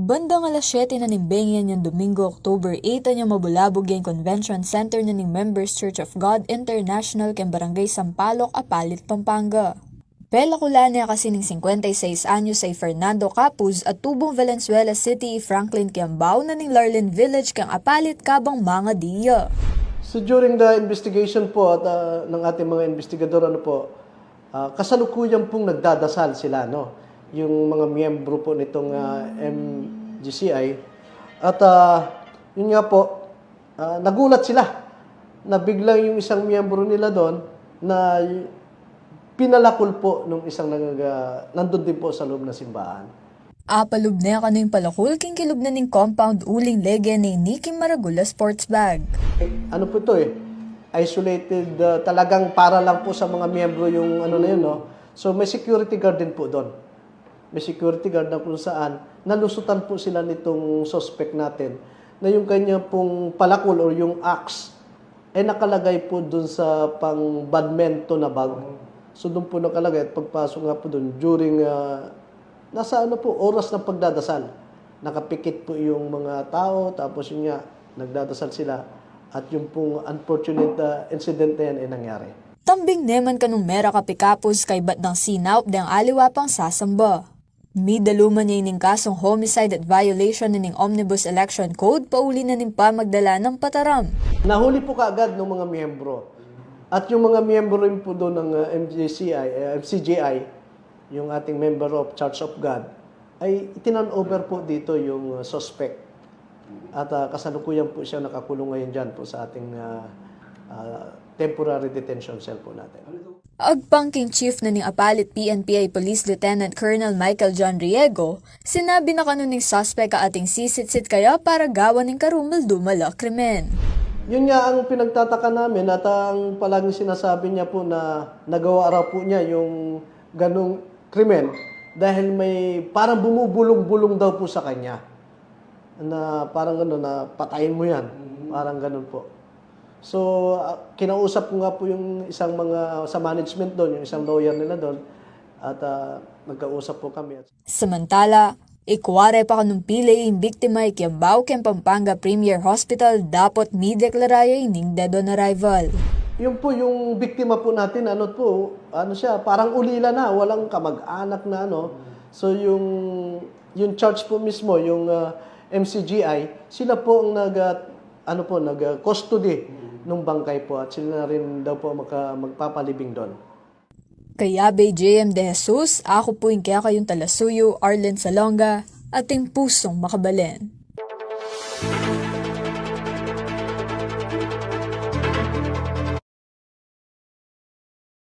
Bandang alas 7 na nimbengyan yung Domingo, October 8 niya mabulabog yung Convention Center na ning Members Church of God International ken Barangay Sampaloc, Apalit, Pampanga. Pelakula niya kasi ning 56 anyos ay Fernando Capuz at tubong Valenzuela City, Franklin Kiambao na ning Larlin Village kang Apalit, Kabang mga diya. So during the investigation po at ng ating mga investigador kasalukuyan pong nagdadasal sila yung mga miyembro po nitong MGCI at yun nga po nagulat sila na biglang yung isang miyembro nila doon na pinalakol po nung isang nandun din po sa loob ng simbahan. Apalub na kano yung palakol king kilub na ning compound uling lege ni Nicky Maragula sports bag. Ano po ito isolated talagang para lang po sa mga miyembro yung So may security guard din po doon. May security guard na kung saan nalusutan po sila nitong suspect natin na yung kanya pong palakol or yung axe ay nakalagay po doon sa pang badminton na bag. So doon po nakalagay at pagpasok nga po doon during nasa oras ng pagdadasal. Nakapikit po yung mga tao tapos yun nga nagdadasal sila at yung pong unfortunate incident na yan ay nangyari. Tambing neman kanong mera kapikapos kay bat ng sinaup dang aliwa pang sasamba. Midaluman niya ining kasong homicide at violation na ning Omnibus Election Code pauli na ning pamagdala ng pataram. Nahuli po kaagad ng mga miyembro. At yung mga miyembro rin po doon ng MCGI, yung ating member of Church of God, ay itinan over po dito yung suspect. At kasalukuyan po siya nakakulong ngayon dyan po sa ating temporary detention cell po natin. Agpangking chief na ning Apalit PNPA Police Lieutenant Colonel Michael John Riego, sinabi na kanuning suspect ka ating sisitsit kaya para gawa ning karumal-dumala krimen. Yun nga ang pinagtataka namin at ang palaging sinasabi niya po na nagawa raw po niya yung ganong krimen dahil may parang bumubulong-bulong daw po sa kanya. Na parang na patayin mo yan. Parang ganon po. So, kinausap ko nga po yung isang mga sa management doon, yung isang lawyer nila doon, at nagkausap po kami. Samantala, ikware pa kanong pili yung biktima Kiambao ken Pampanga Premier Hospital dapat mi deklaraya ining dead on arrival. Yun po yung biktima po natin, siya, parang ulila na, walang kamag-anak na So, yung church po mismo, yung MCGI, sila po ang nag-custody nung bangkay po at sila na rin daw po magpapalibing doon. Kaya JM De Jesus, ako po yung kaya kayong talasuyo, Arlen Salonga, ating pusong makabalen.